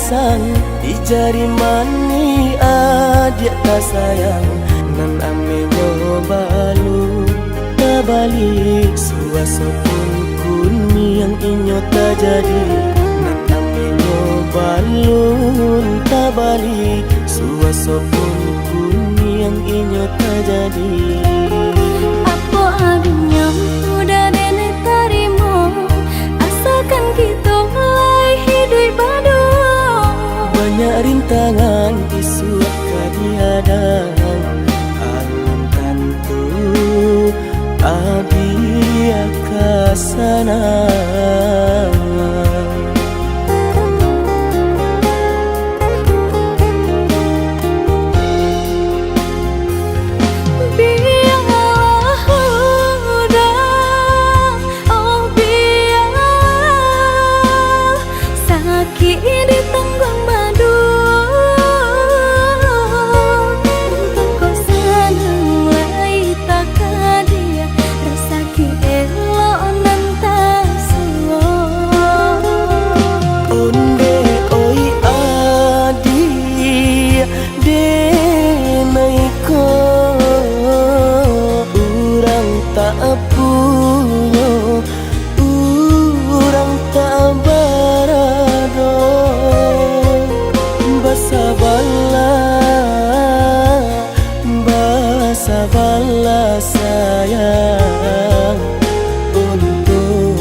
sang di jari mani adik tak sayang nan ame nyobalu tak balik suaso pun kun yang inyo tak jadi nan ame nyobalu tak balik suaso pun kun yang inyo tak jadi. Apa adanya udah nenek tarimo asalkan kita mulai hidup baru. Banyak rintangan isu kadihadang alun tentu adia kasana. Sabarlah sayang untuk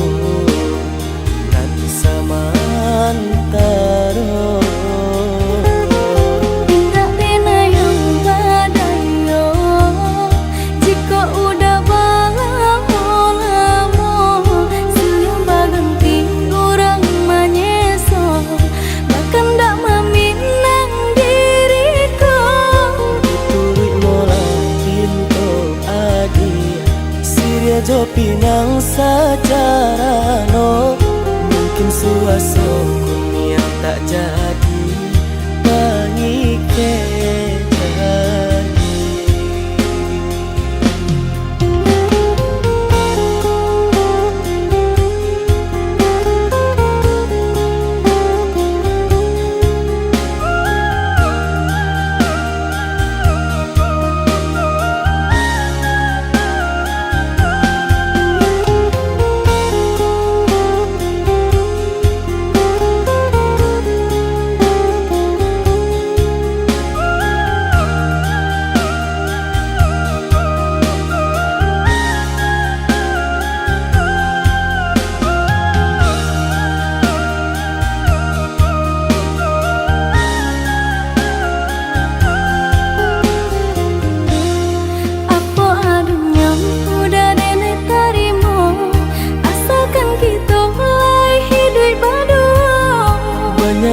nan samantaro. Tidak pena yang badayo jika udah lamo siang baganti orang manyeso bahkan tak meminang diriku. Turut mola Siria jo pinang secara no mungkin suaso kun yang tak jadi pangike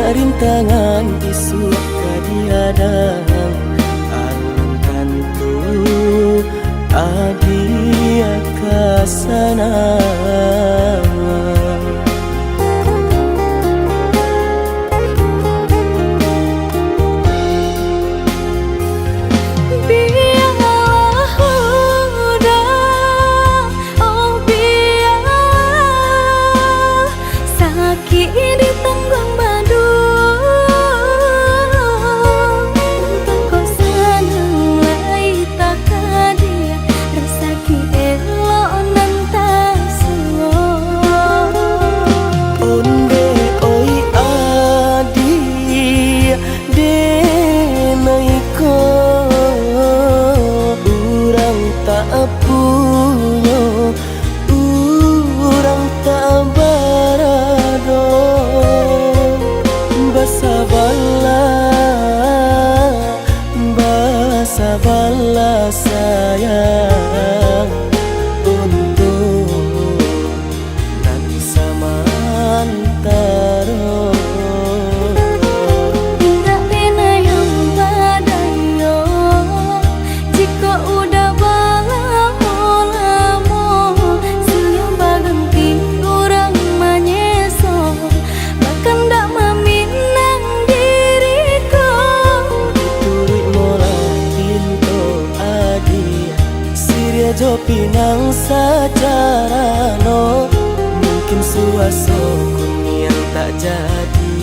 rintangan isu kadihadang alun tentu adia kasana. Sabarlah sayang untuk nan samantaro. Tidak pena yang badayo jika udah lamo siang baganti orang manyeso bahkan tak meminang diriku. Turut mola Siria jo pinang secara no mungkin suaso kun yang tak jadi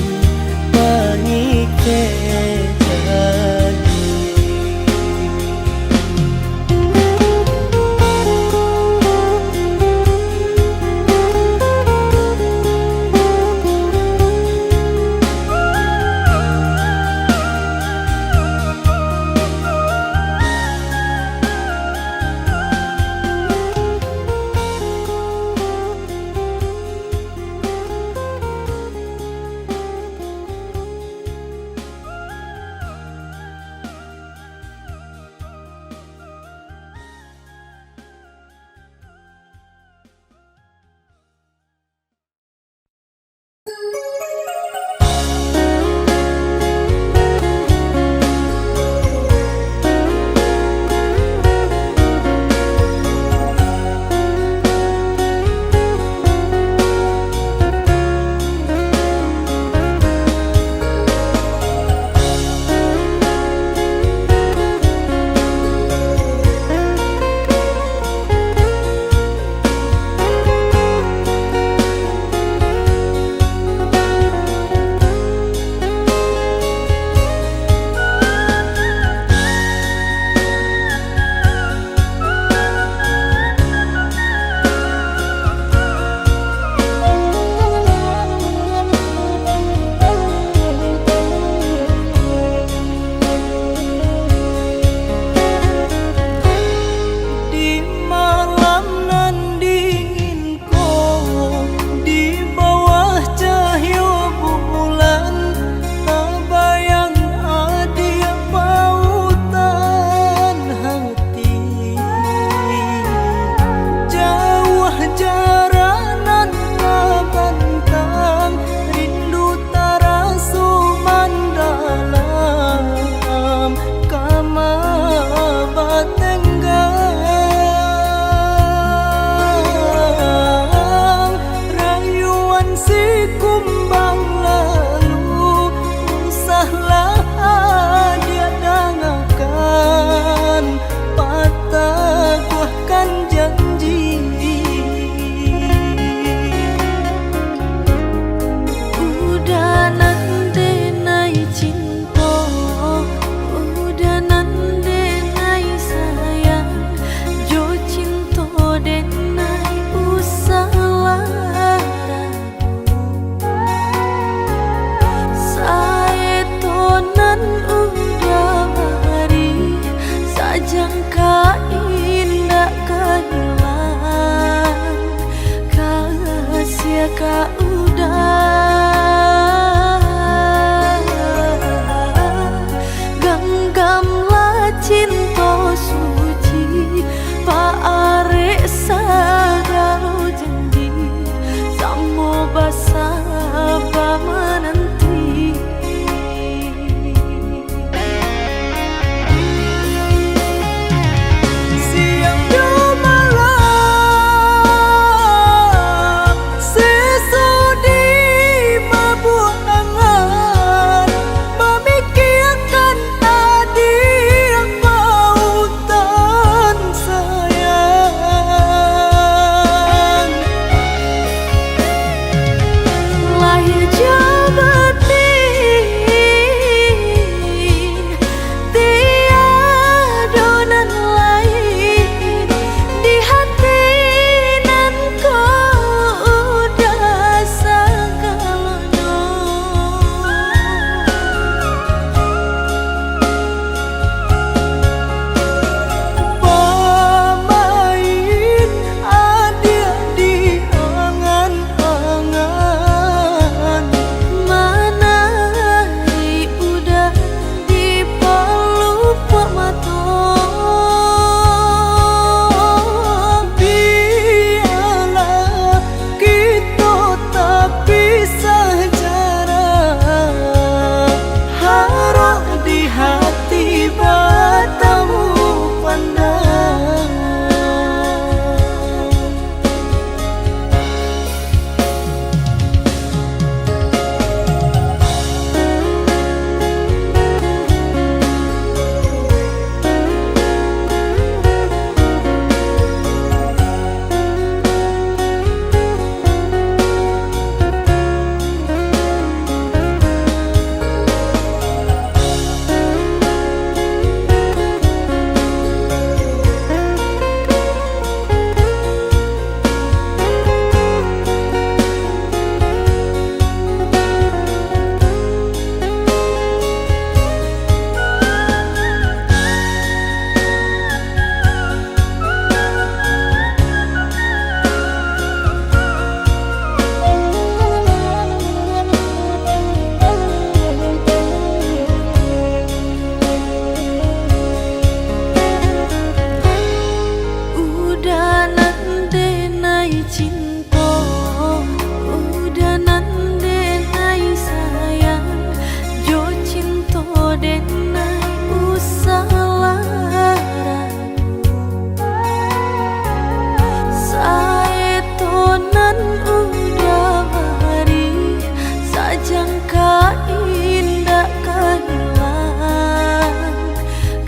jangka indah kehilang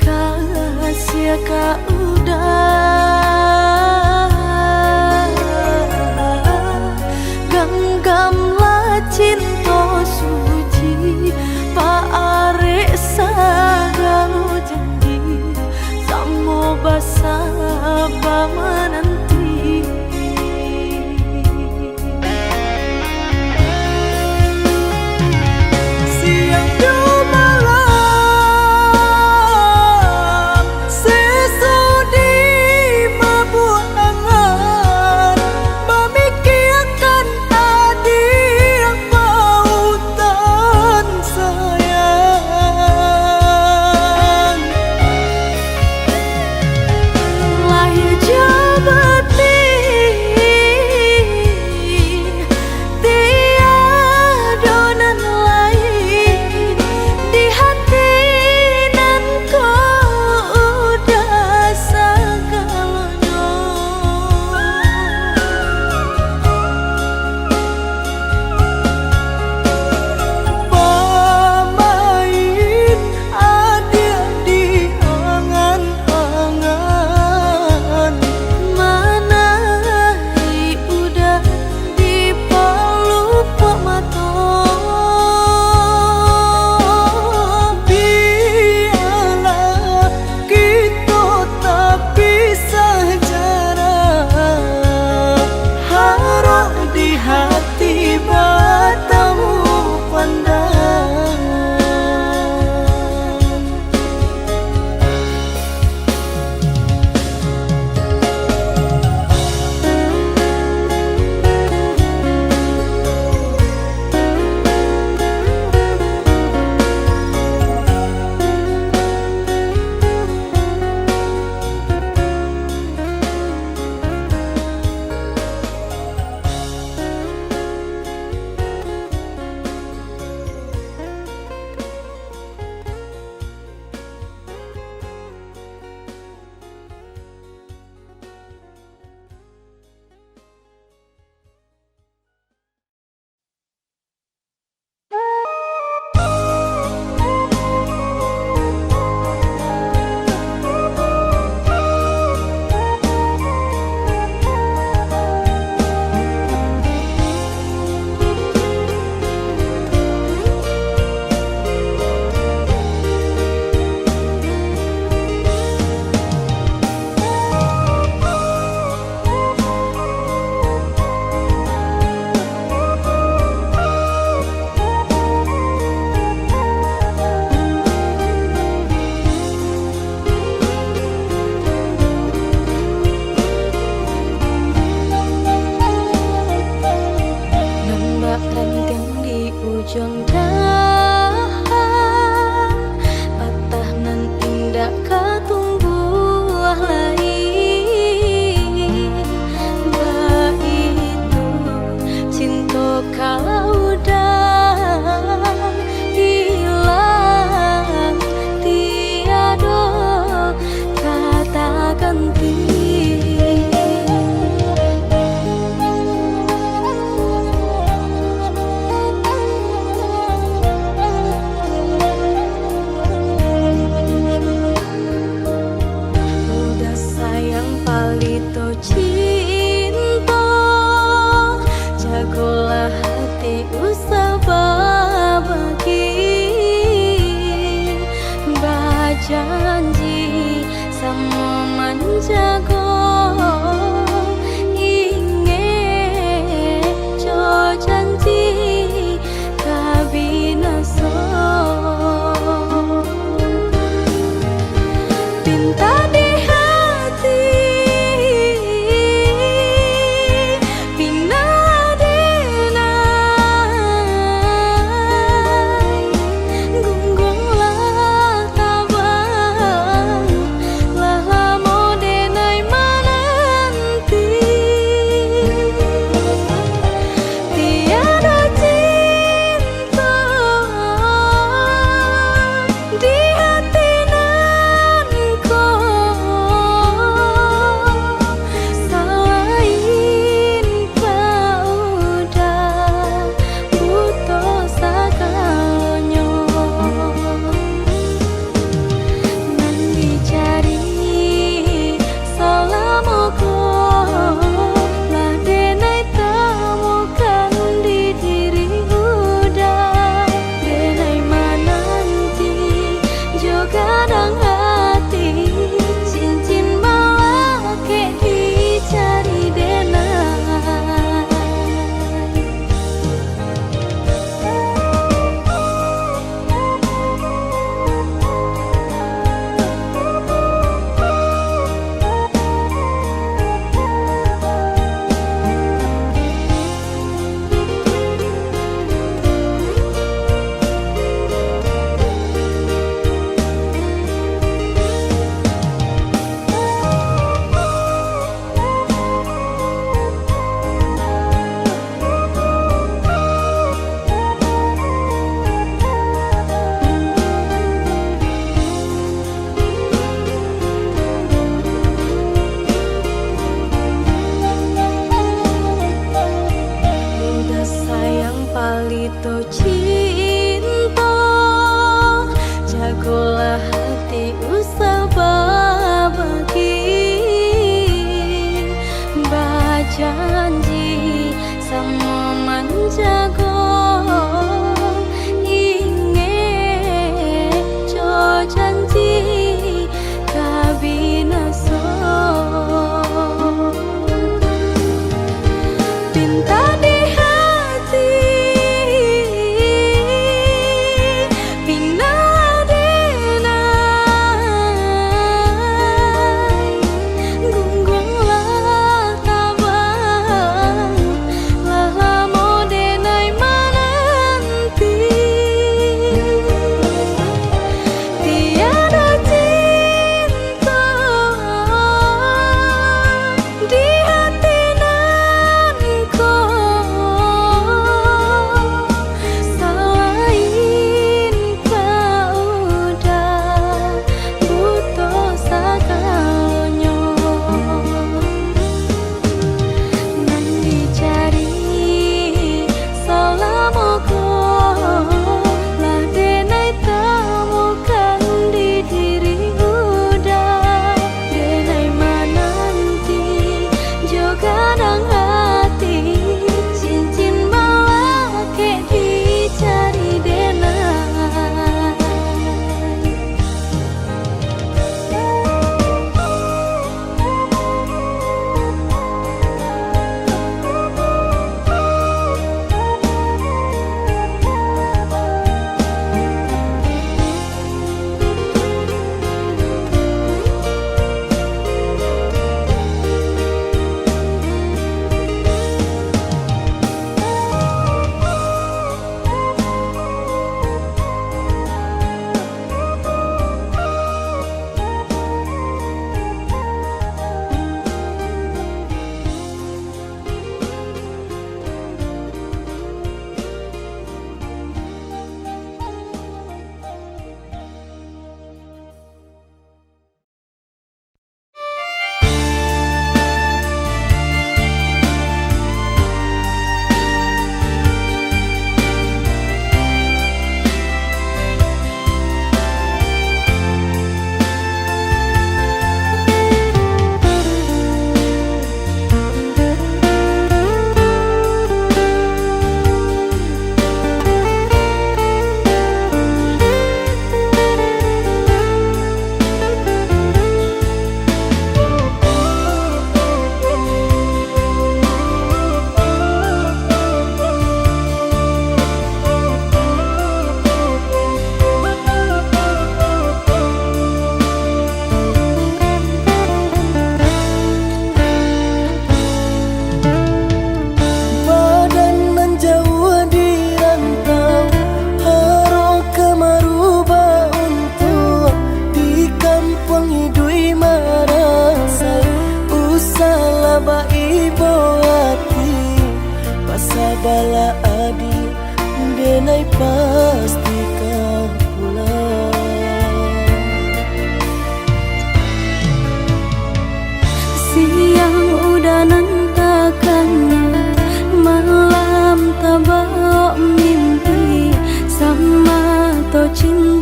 kasih ka udah genggamlah cinta suci paare sagalo janji samo basa menanti siang du malam sesudi mabuangan memikirkan tadi yang pautan sayang lahir jabati tiada nan lain di hati nan kau udah segalanya pamain adil di angan-angan manai udah di palupa mata biarlah kita tak pisah jarak harap di hati bertemu pandang nembak ranting di ujung dahan patah nan indah katumbuh lain baitu cinta kalau udah hilang tiada kata ganti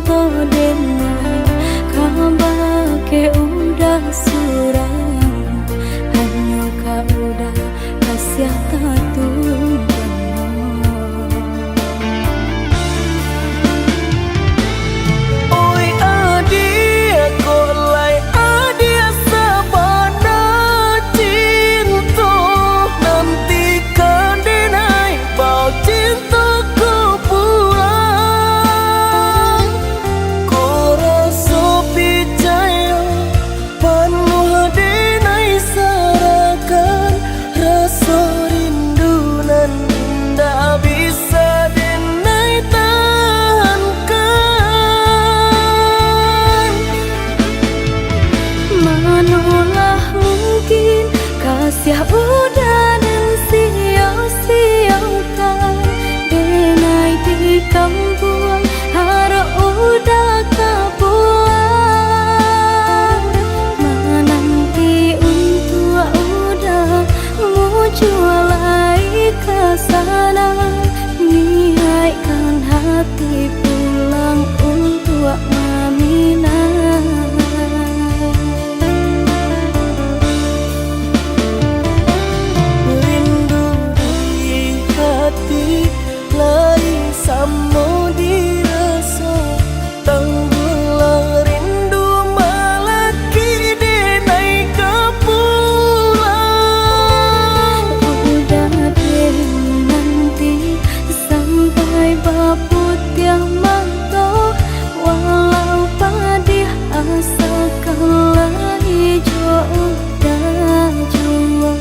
cinta denai kabar ke udah suram hanya kau udah kasih tatu Oi adia kok lai adia sabana cinta nantikan denai bau cintaku pulang ku rasa percaya penuh denai sarakan rasa rindu nan tak bisa denai tahankan manolah mungkin kasih udah dan sia-siakan denai di kampung harap udah kebuang menanti untuk udah mau jualai ke sana niatkan hati pulang untuk Aminah. rindu di hati lai samo dirasa tanggulah rindu malaki denai kepulang Udah deh nanti sampai baput yang mantau walau padih asa kalah hijau udah jua.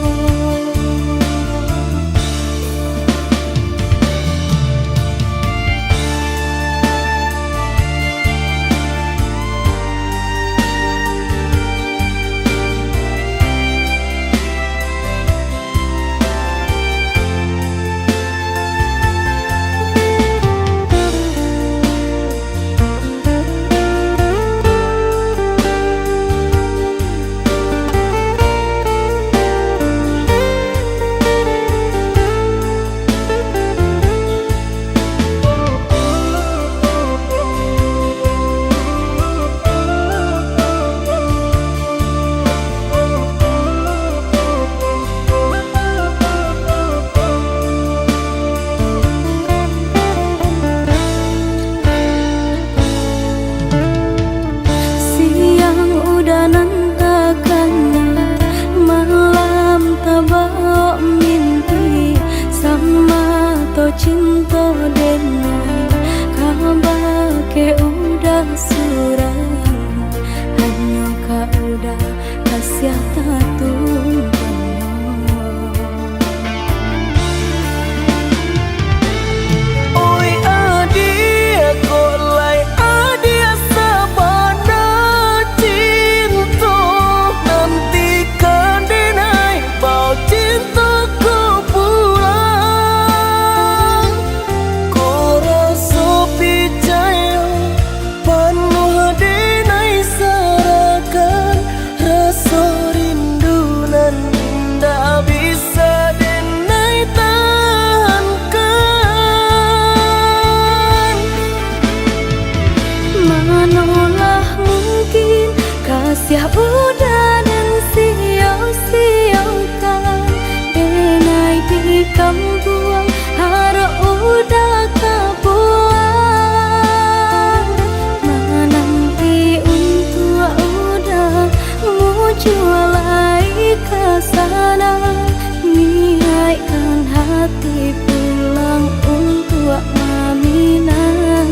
Siang udah nantakan malam tabak mimpi sama to cinta denai kabar ke udah suram hanya kau udah kasih tatu Oi adia kok lai adia sabana cinta nantikan denai bau cintaku pulang ku rasa percaya penuh denai sarakan rasa rindu nan tak bisa denai tahankan manolah mungkin kasih udah dan sia-siakan denai di kampung harap udah kebuang menanti untuk udah mau jualai ke sana niatkan hati pulang untuk Aminah.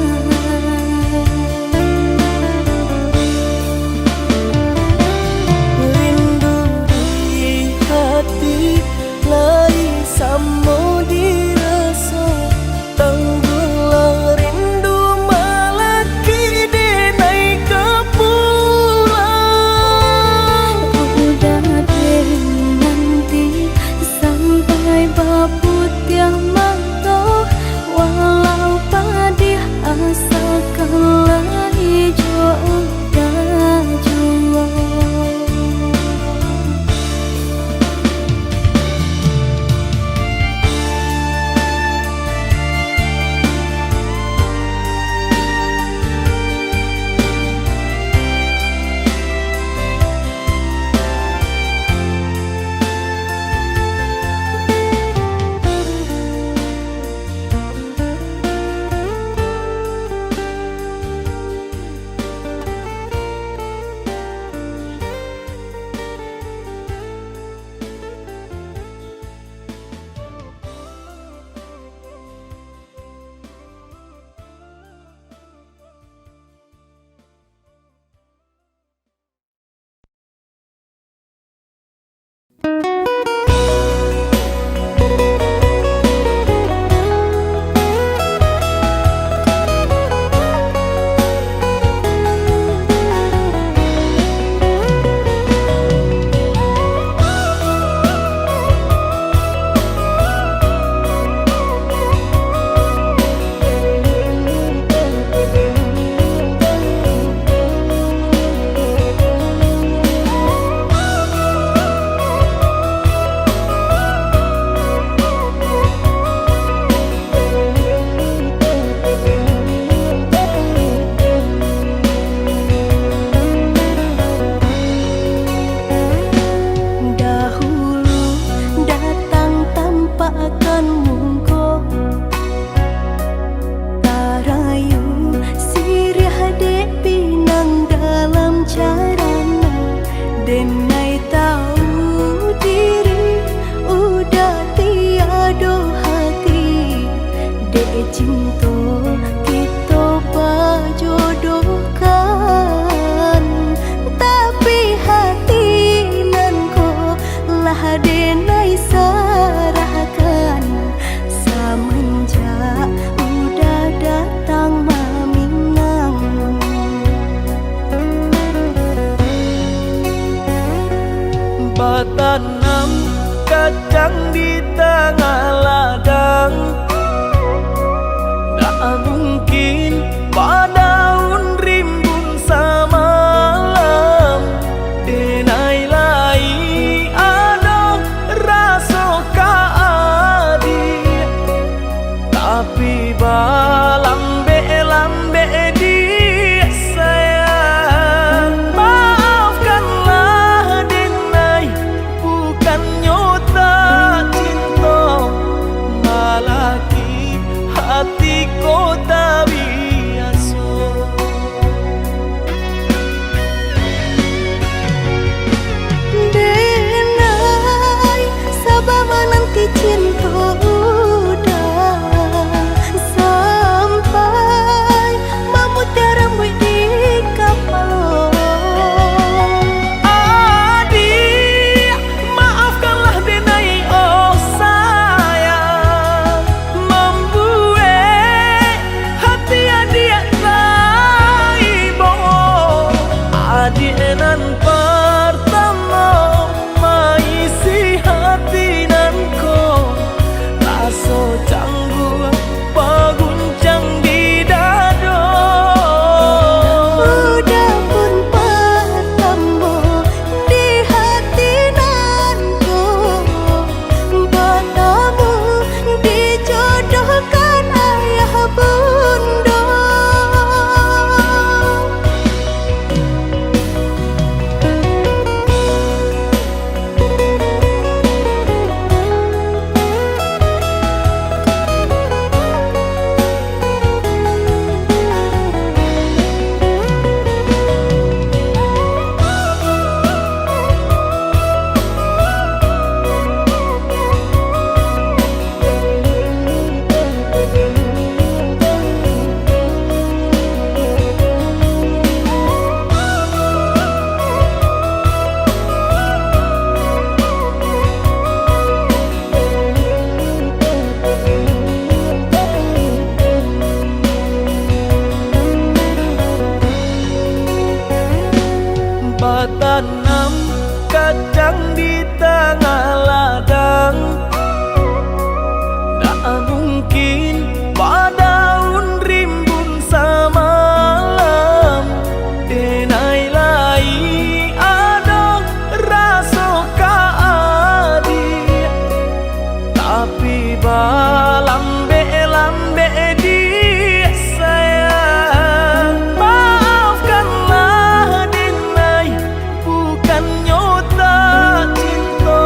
kadang di tengah ladang. Tak mungkin padaun rimbun samalam, denai lai ada rasa kaadi, tapi lambe di sayang. Maafkanlah denai, bukan nyota cinta, malaki hati ko tak biasa. Denai, sabar menanti cinta udah sampai memutih rambut di kapal. Adik, maafkanlah denai, oh sayang, membuat hati adik raibo. Adik nan pertama maisi hati nanko, rasa canggung paguncang di dada. Udah pun pertama di hati nanku, bertemu dijodohkan ayah bunda. Batanam kadang di tengah ladang, tak mungkin padaun rimbun samalam, denai lai ada rasa kaadi, tapi lambe di sayang. Maafkanlah denai, bukan nyota cinta,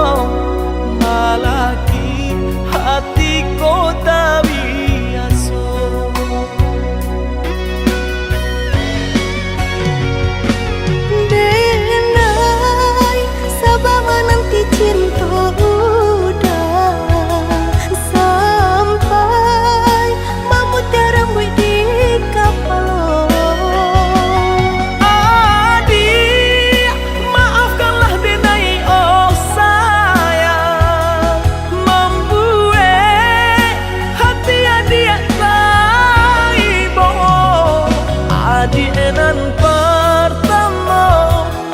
malaki hati ko tak biasa. Denai, sabar menanti cinta udah sampai memutih rambut di kapal. Adik, maafkanlah denai, oh sayang, membuat hati adik raibo. Adik nan pertama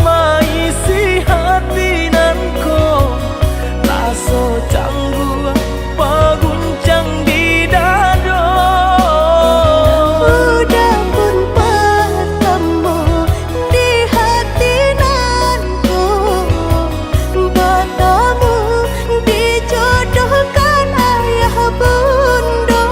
maisi hati nanko, rasa canggung paguncang di dada. Udah pun pertemu di hati nanku, bertemu dijodohkan ayah bunda.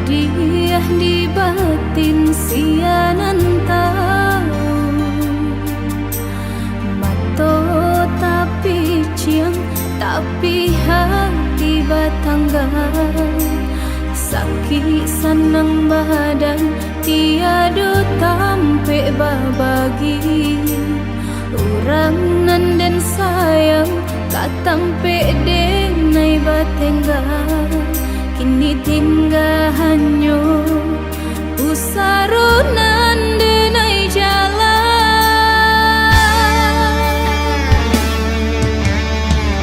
hadiah di batin sianan tahu mato tapi ciang tapi hati batanggang sakit senang badan tiada tampe babagi orang nan dan sayang katampe denai batenggang kini tinggal hanyo usarunan denai jalan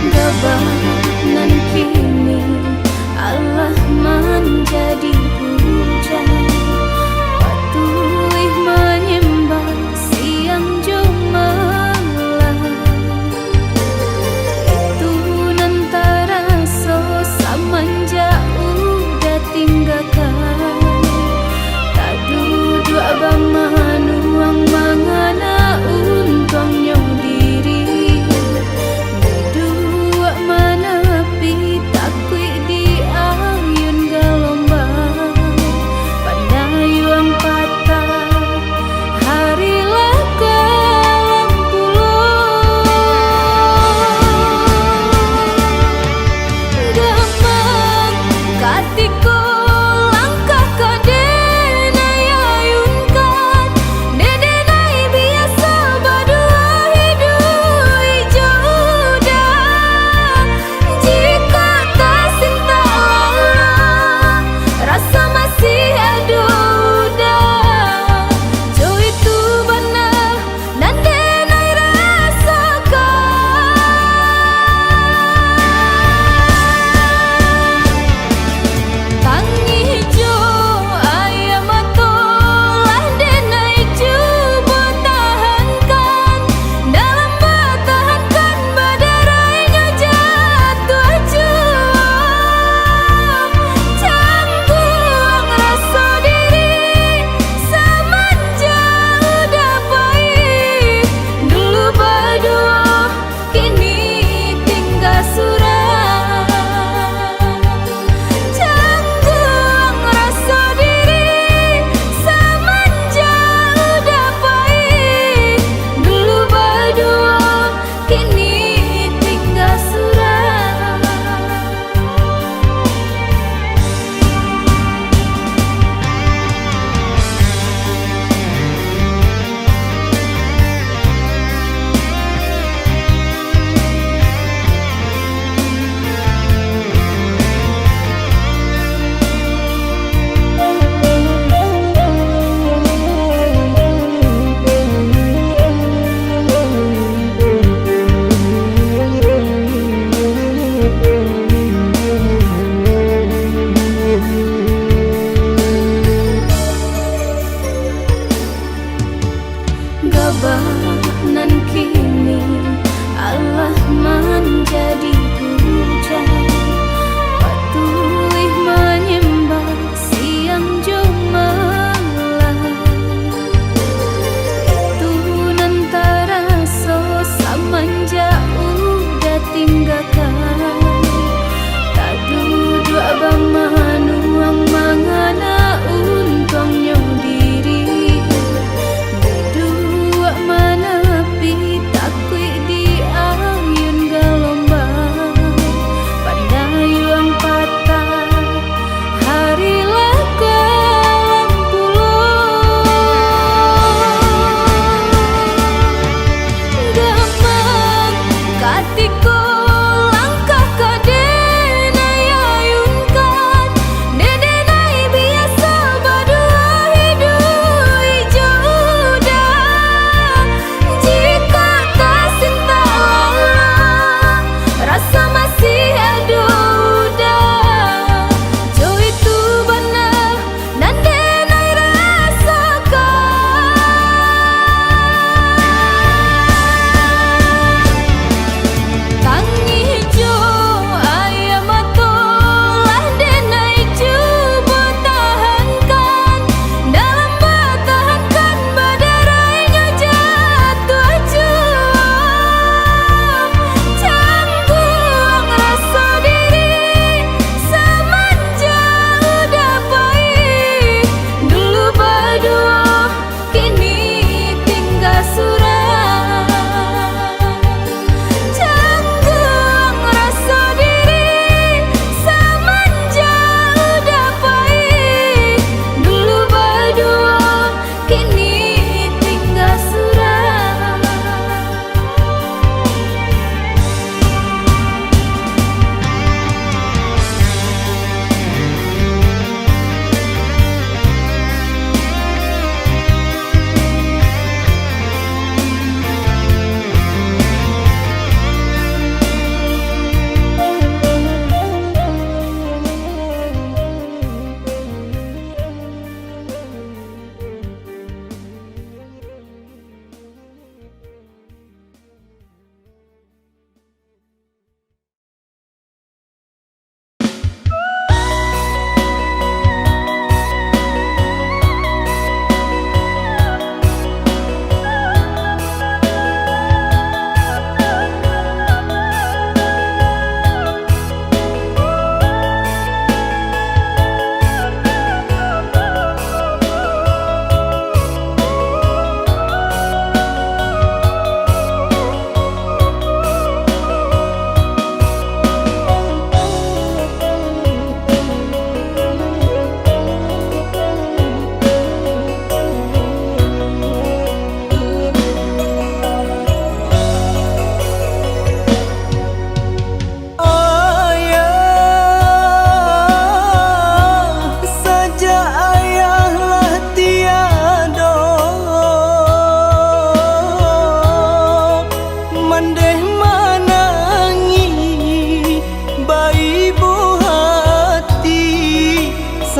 gabah nan kini Allah menjadi hujan patuh menyembah siang jumalah itu nan terasa semenjak udah tinggalkan tak duduk abang manuang mangana untungnya diri berdua menepi takui di ayun gelombang pandayuan patah harilah kelam puluh gampang katiko langkah kadenai ayunkan dedenai biasa badua hidup jodoh jika tak cinta Allah rasa masih ada udah jo itu benar dan denai rasakan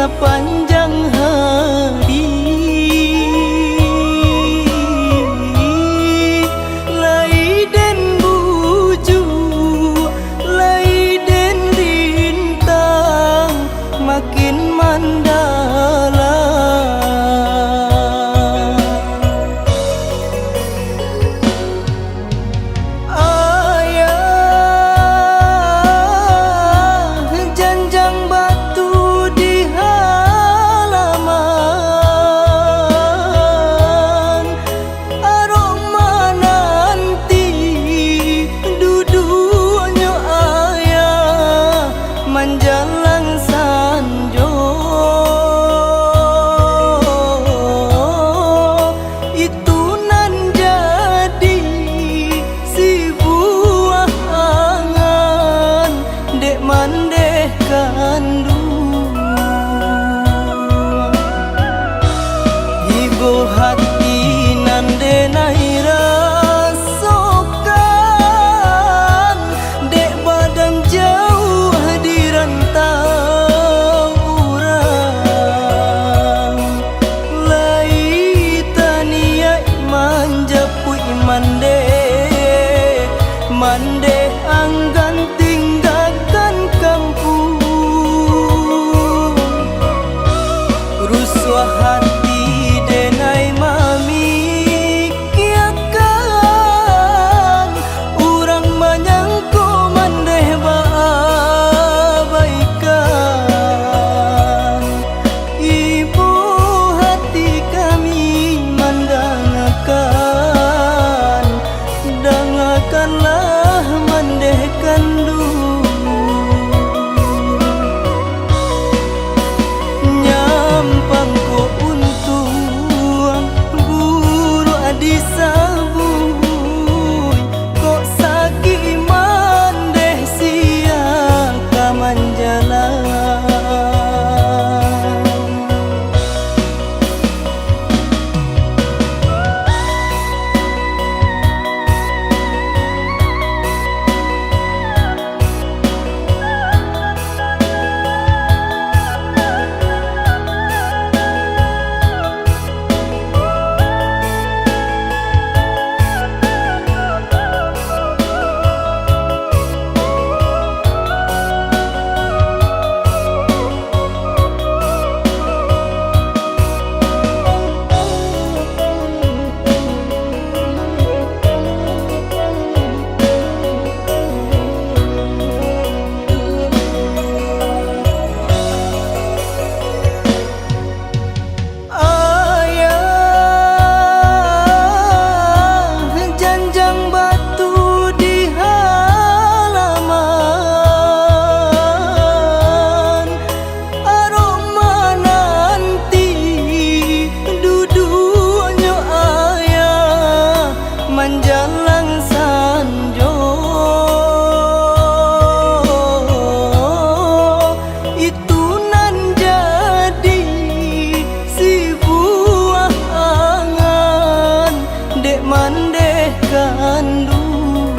sepanjang hari. Laiden buju, laiden lintang, makin mandala. Menjalang sanjo itu nan jadi si buah angan dek mandeh kandung. Ibu hati nan denai rasokan dek badan jauh mande anggan tinggalkan kampung. Rusuh hati denai memikirkan urang menyangko mandeh baabaikan. Ibu hati kami mendengarkan, dengarkanlah mandeh kandung. Nyampang ko untung buru adi sabui, kok sakit mandeh siang kaman jalan. Menjalang sanjo itu nan jadi si buah angan dek mandeh kandung.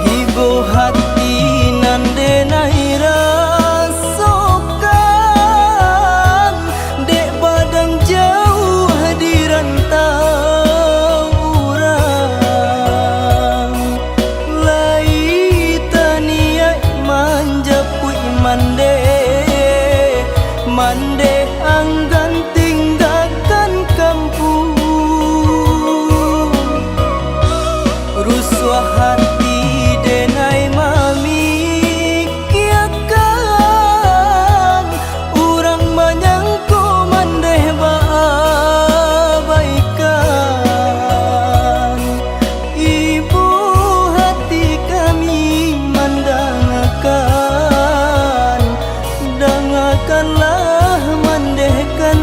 Ibu hati nan denai rasokan dek badan jauh mande anggan tinggalkan kampung. Rusuh hati denai memikirkan urang menyangko mandeh baabaikan. Ibu hati kami mendengarkan, dengarkanlah mandeh kan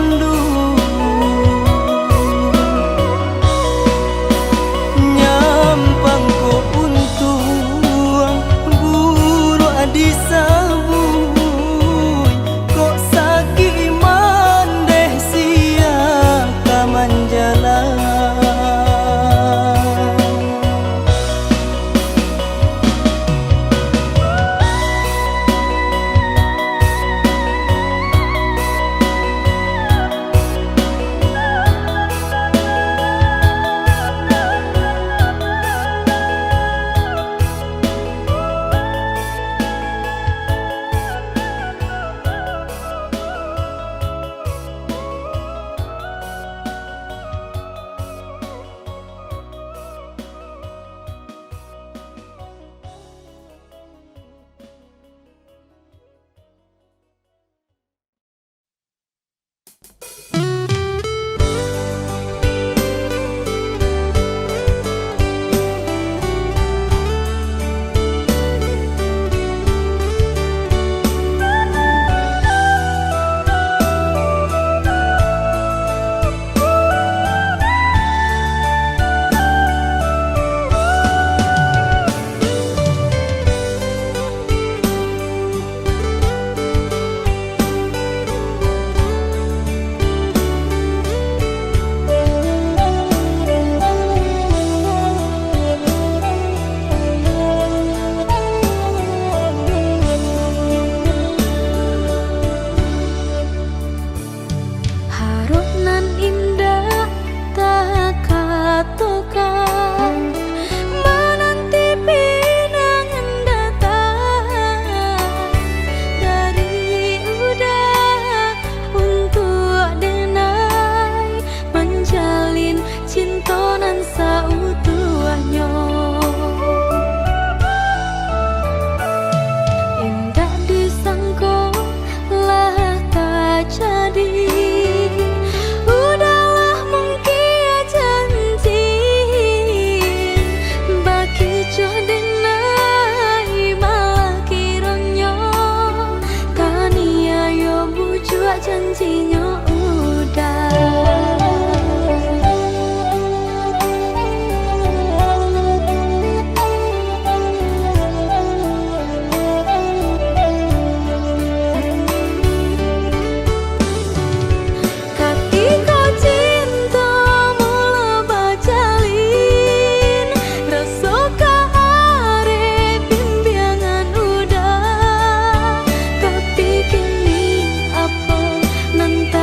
janjinya udah. Ketika cinta mula bajalin, rasa kaharep bimbingan udah. Tapi kini apa nanti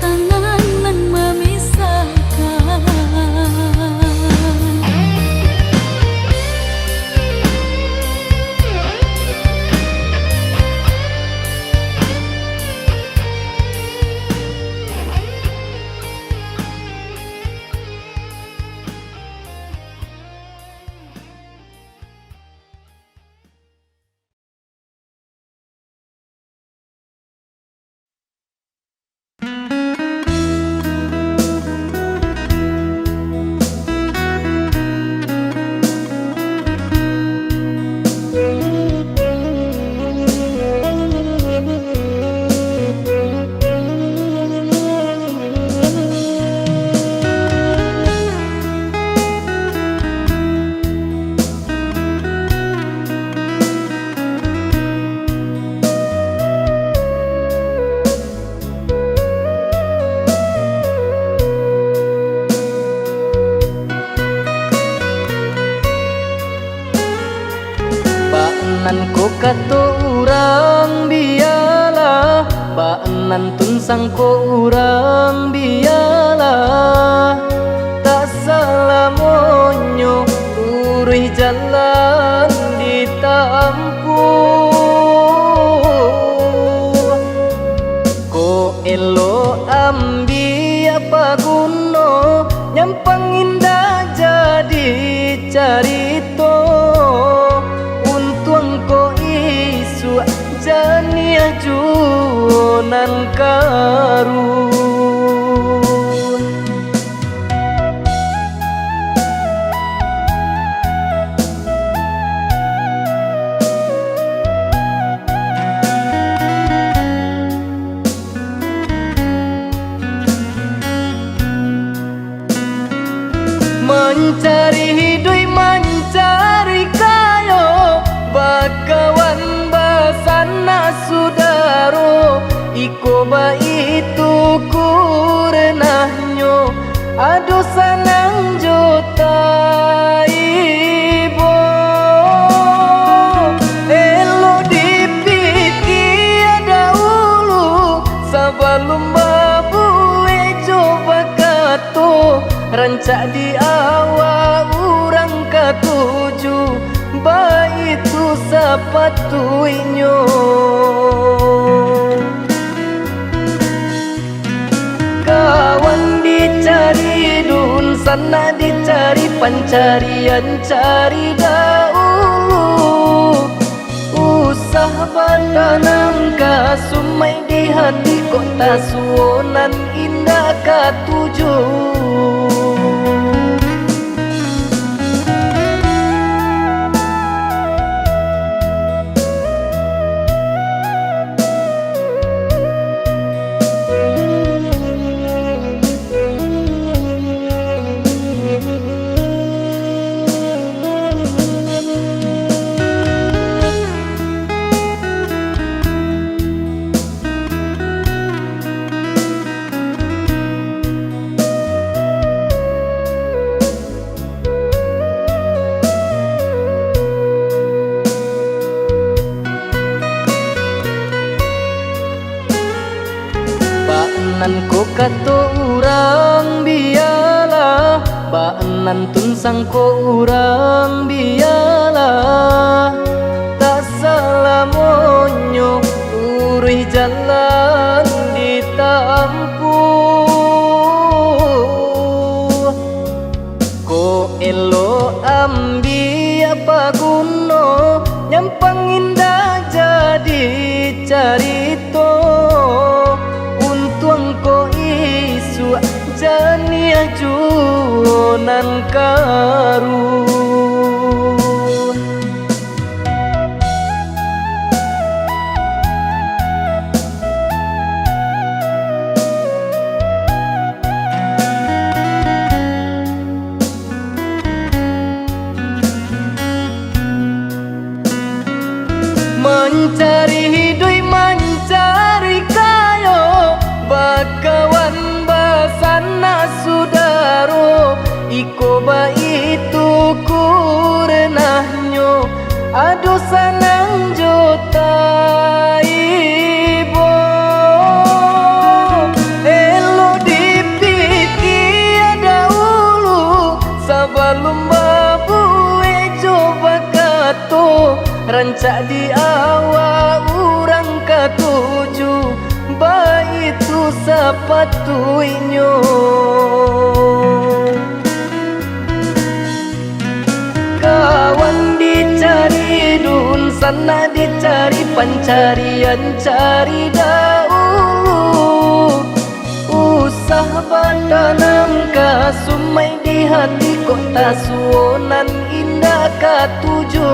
tangan nan memisahkan. Baanan ko kato urang biyalah, baanan tunsang ko urang biyalah. Tak salah monyo uruy jalan ditampuh. Ko elo ambi apa guno nyampang indah jadi carito. Ko isu jania juonan karun. Mencari hidup mencari kayo, bakawan basana sudaro. Iko ba itu kurenahnya, aduh sanang jota ibo. Elo dipikir ada ulu, sebelum babu coba kato. Rancak di awal urang katuju, itu sepatuinyo. Kawan dicari dun sana dicari pencarian cari dahulu. Usah batanam kasumai di hati kota suonan indah katuju. Baanan ko kato urang biyalah, baanan tunsang ko urang biyalah. Tak salah monyo uruy jalan ditampuh. Ko elo ambi apa guno nyampang indah jadi carito. Ko isu jania juonan karun. Mencari hidup mencari kayo, bakawan basana sudaro. Iko ba itu kurenahnya, aduh sanang jota ibo. Elo cak di awal urang katuju baitu sepatuinyo. Kawan dicari dun sana dicari pencarian cari dahulu. Usah bertanam kasumai di hati kota suonan indah katuju.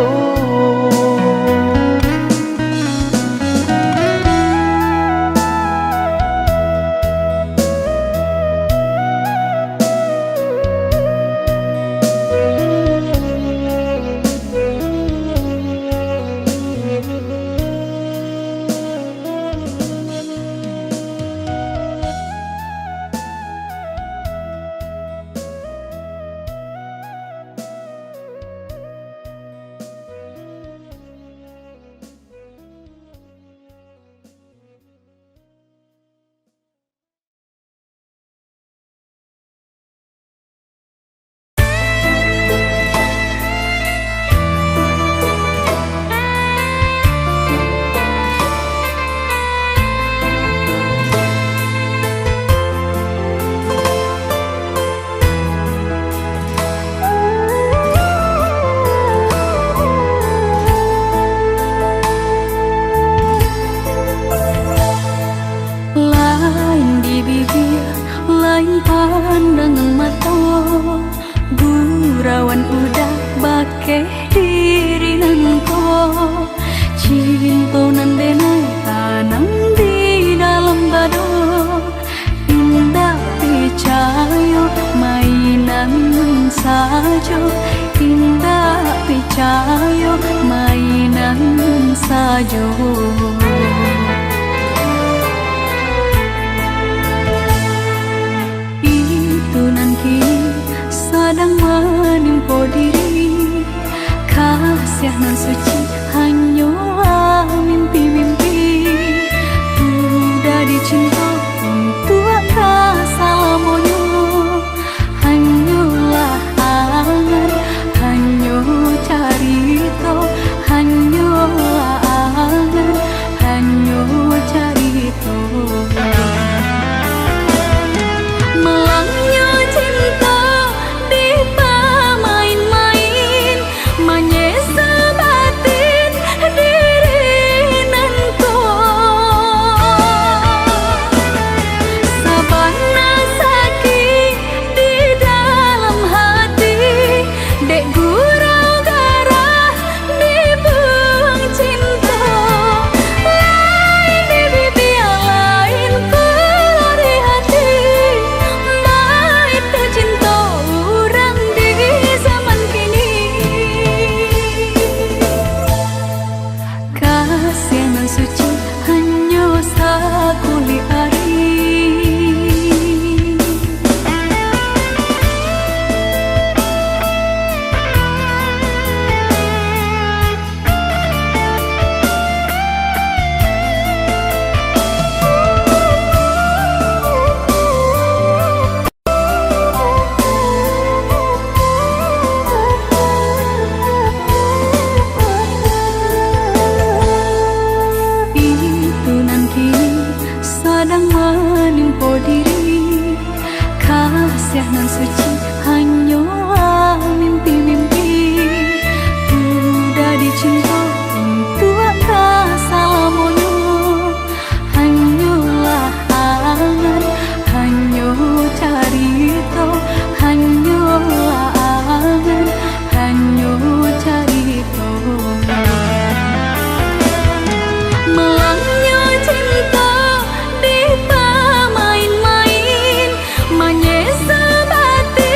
Main-main, menyesal batin.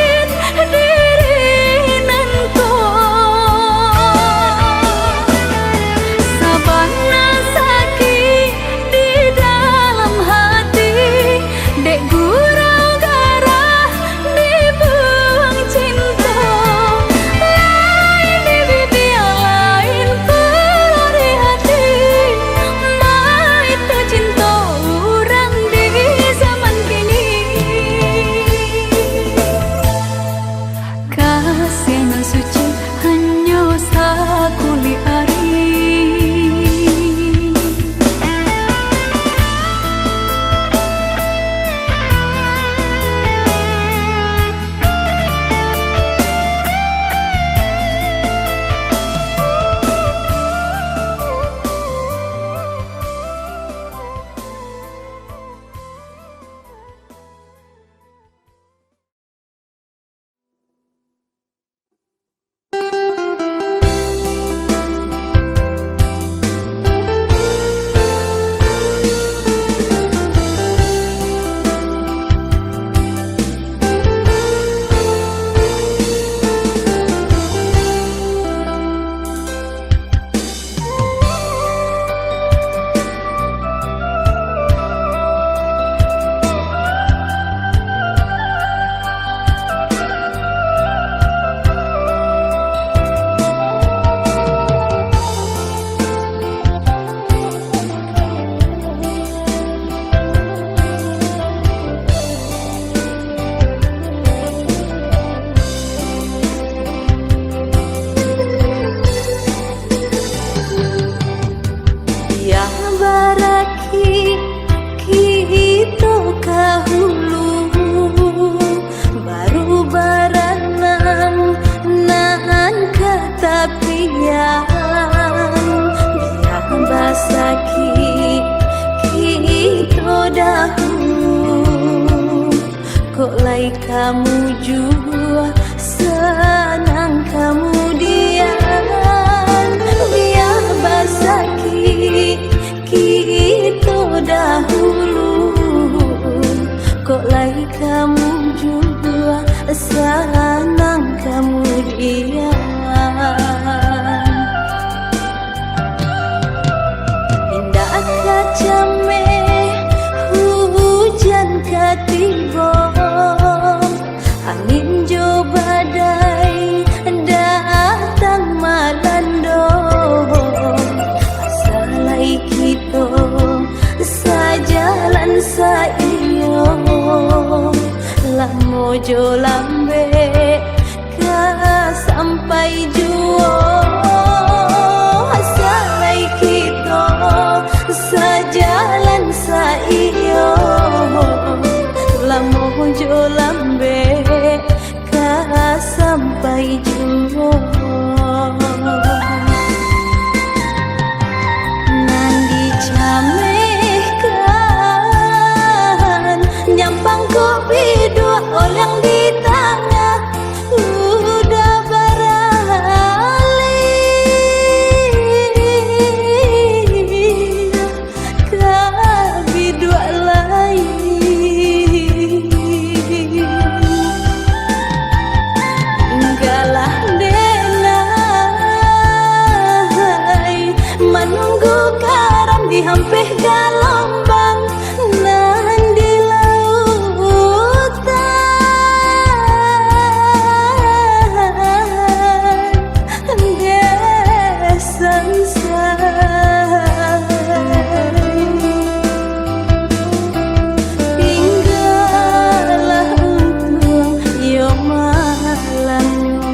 kok lai kamu jua senang kemudian biar basaki kita dahulu kok lai kamu jua senang kemudian indah kacame hujan katiba angin jo badai datang malando asalai kita sajalan saiyo lamo jo lambe ka sampai juo asalai kita sajalan saiyo lamo jo lambe ka sampai juo nandi camehkan nyampang kopi dua orang di tengah udah beralih kabi dua lain galah denai menunggu karam di hampir galombang nan di lautan desan tinggallah engkau yo malango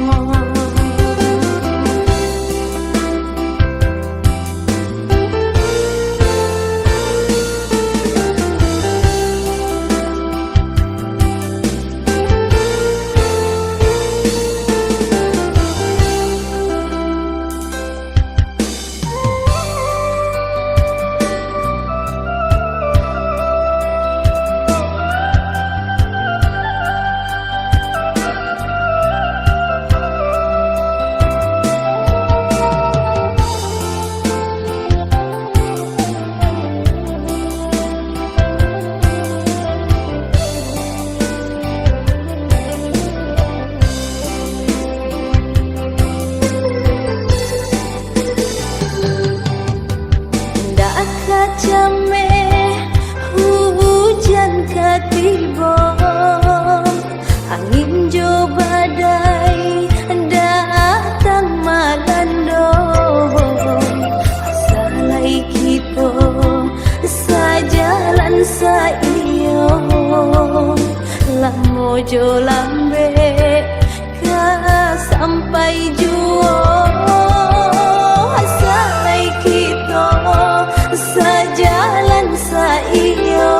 kacame hujan katiba angin jo badai datang malando asalai kita sajalan saiyo lamo jo lambe ka sampai juo asalai kita sajalan saiyo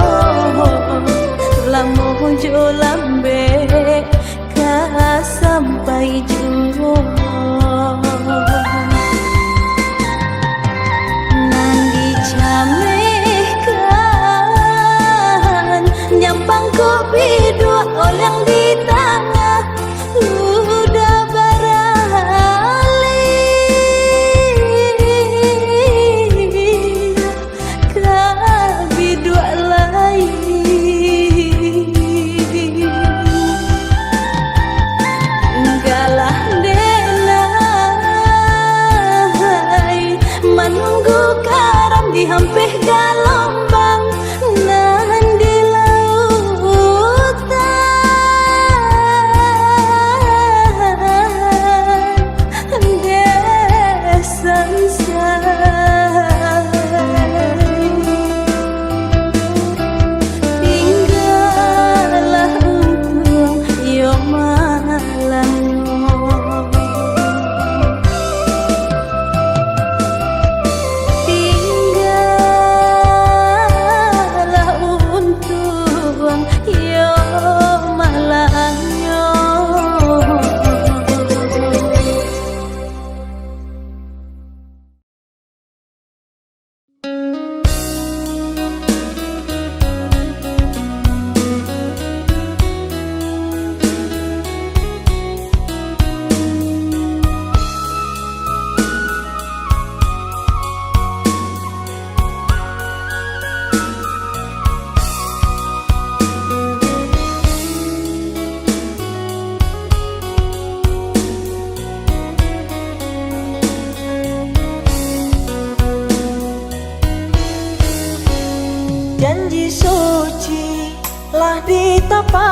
lamo jo lambe ka sampai juo nandi camehkan nyampang kopi dua orang di tengah udah beralih kabi dua lain galah denai menunggu karam di hampir galombang nan di lautan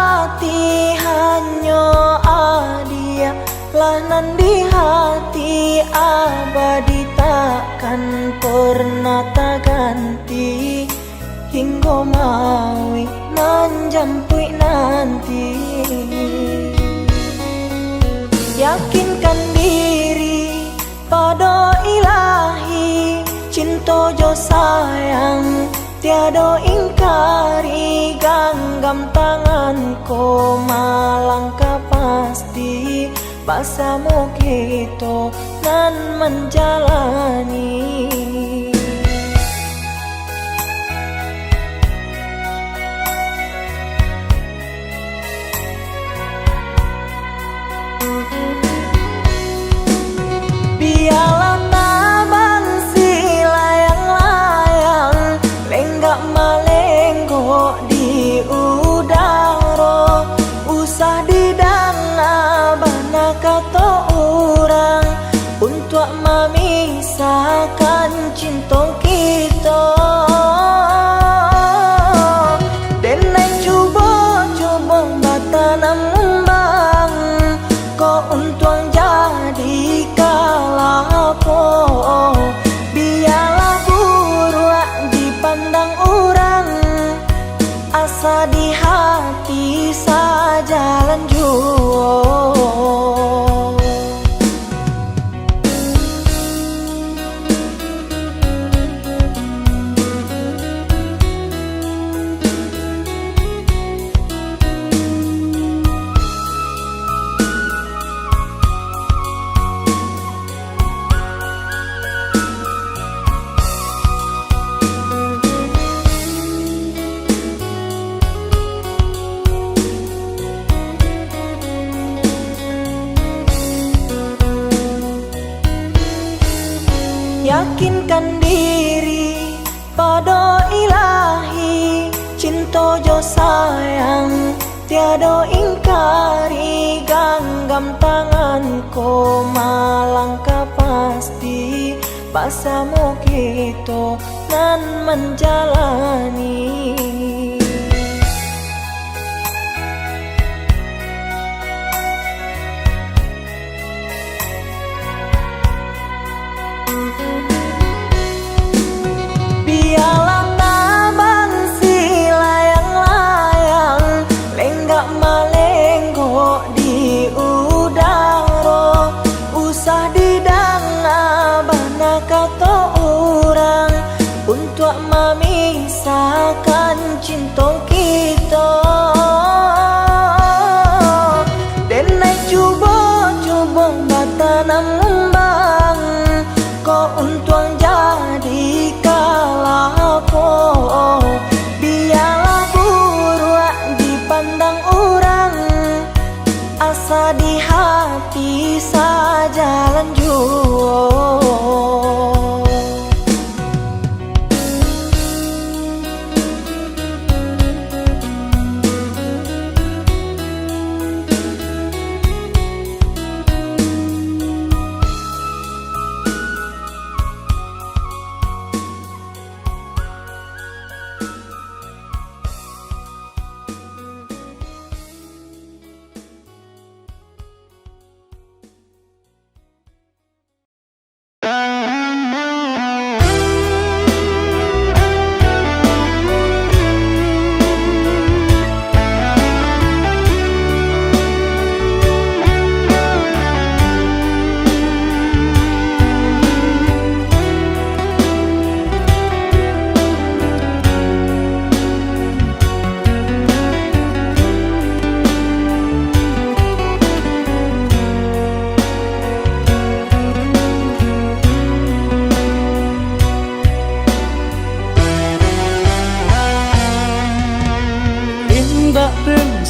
hati hanya adia, lanan di hati abadi takkan pernah tak ganti, hingga maui nan jampui nanti. Yakinkan diri pada ilahi, cinta jo sayang tiada ingkari, genggam tanganku malangkah pasti, bersama kita nan menjalani. Biarlah nabang si layang-layang lenggak malenggok di udara, usah didanga bana kata orang untuk memisahkan cinta kita. Denai cuba-cuba batanam ngembang, kau untung jadi kalapo. Biarlah buruk dipandang orang, asa di hati saja lanjut. Yakinkan diri pada ilahi, cinta jo sayang tiada ingkari, genggam tanganku malangkah pasti, bersama kita nan menjalani. Biarlah nabang si layang-layang lenggak malenggok di udara, usah didanga bana kata orang untuk memisahkan cinta kita. Denai cuba-cuba batanam ngembang, kau untung jadi kalapo. Biarlah buruk dipandang orang, asa di hati saja lanjut.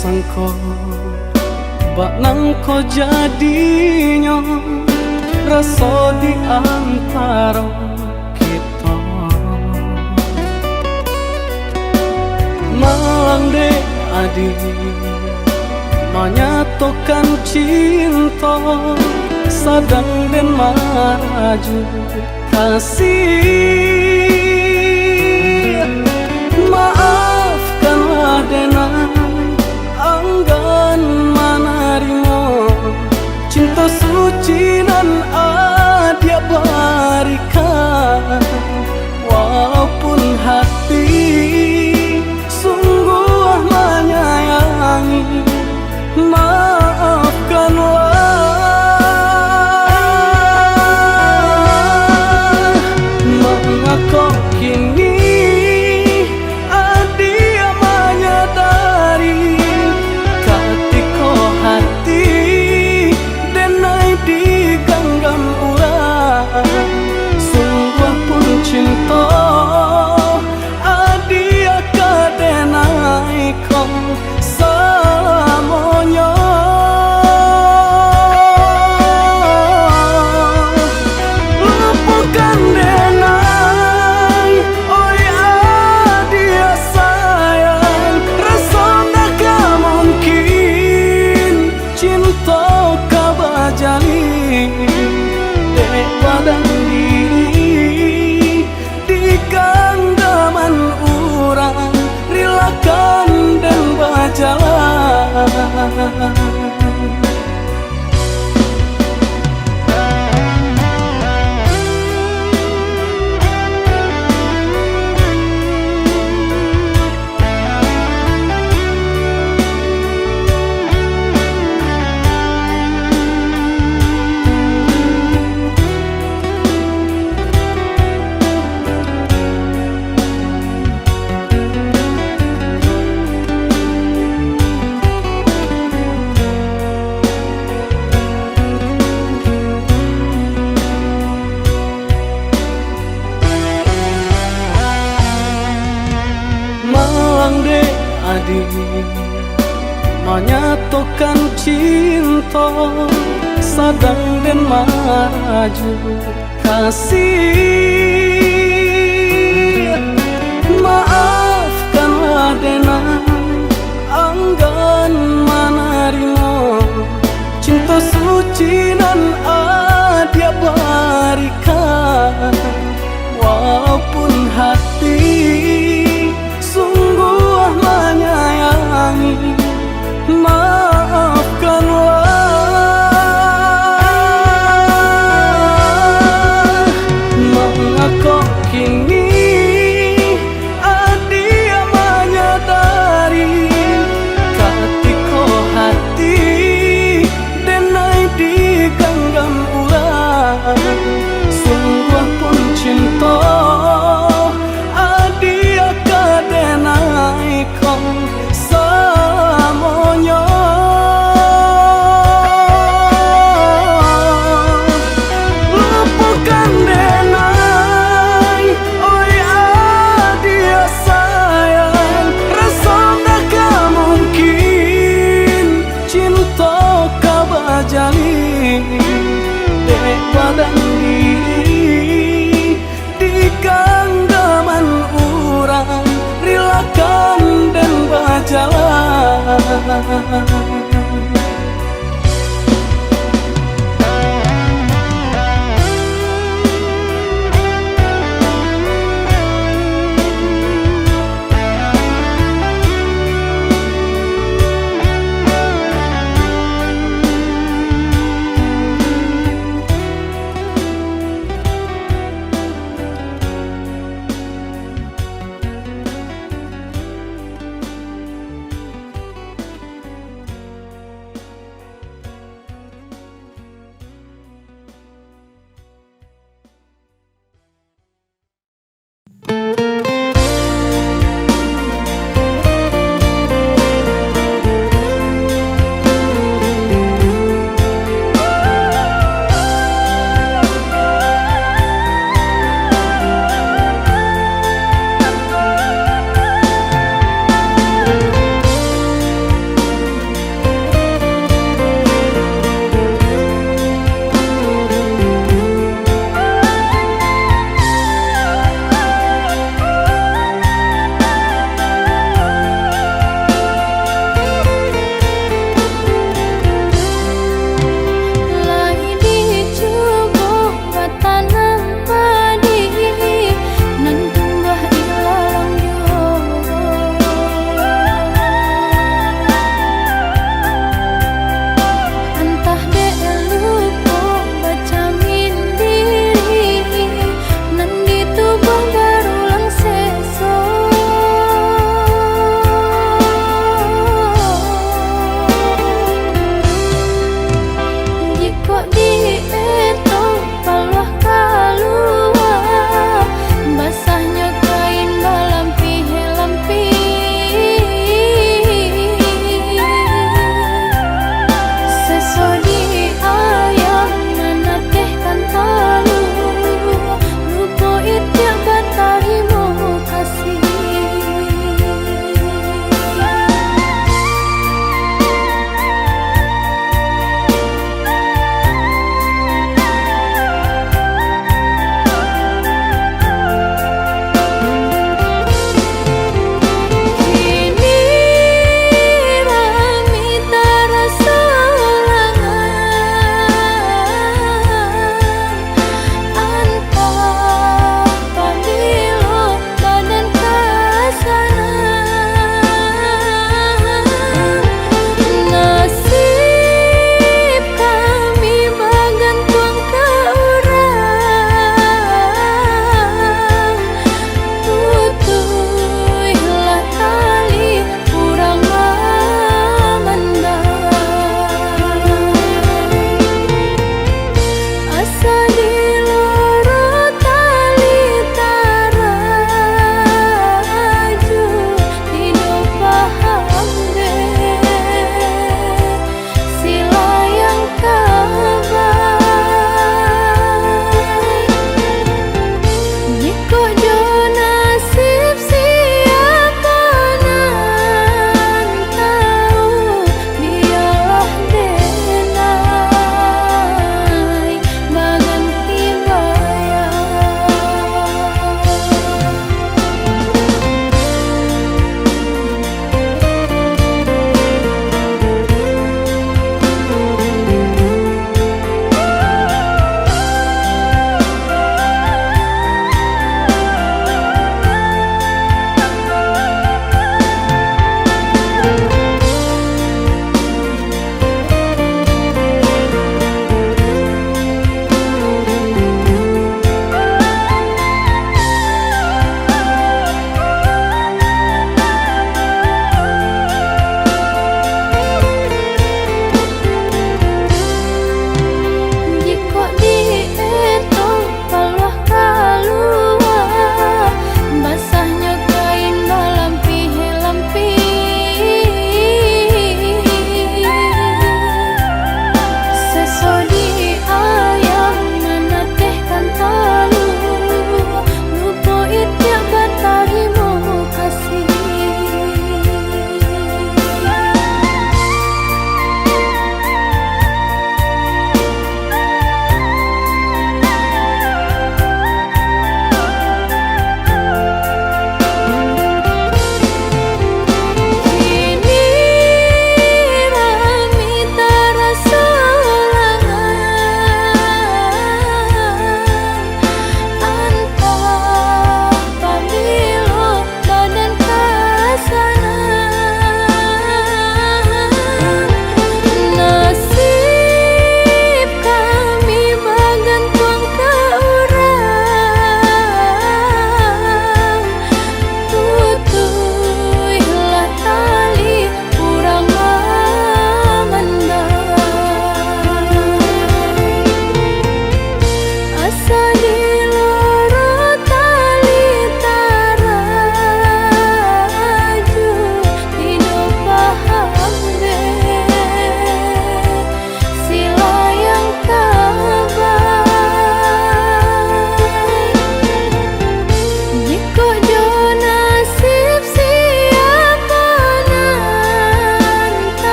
sangko bak nang ko jadinya rasa di antara kita malang deh adik menyatukan cinta sadang dan maju kasih maafkanlah denang ang suci nan dia berikan, walaupun hati sungguh menyayangi. Maafkanlah, mengapa kini dia menyadari ketika hati denai digenggam urang, sungguh pun cinta dia kadenai kau selamanya. Lupakan denai, oh ya dia sayang, rasa tak mungkin cinta kau bajali dek badan diri di genggaman urang, rilakan dan berjalan. Malang dek adik menyatukan cinta sadang dan maju kasih. Maafkanlah denai anggan menerima cinta suci nan dia berikan, walaupun hati sungguh menyayangi.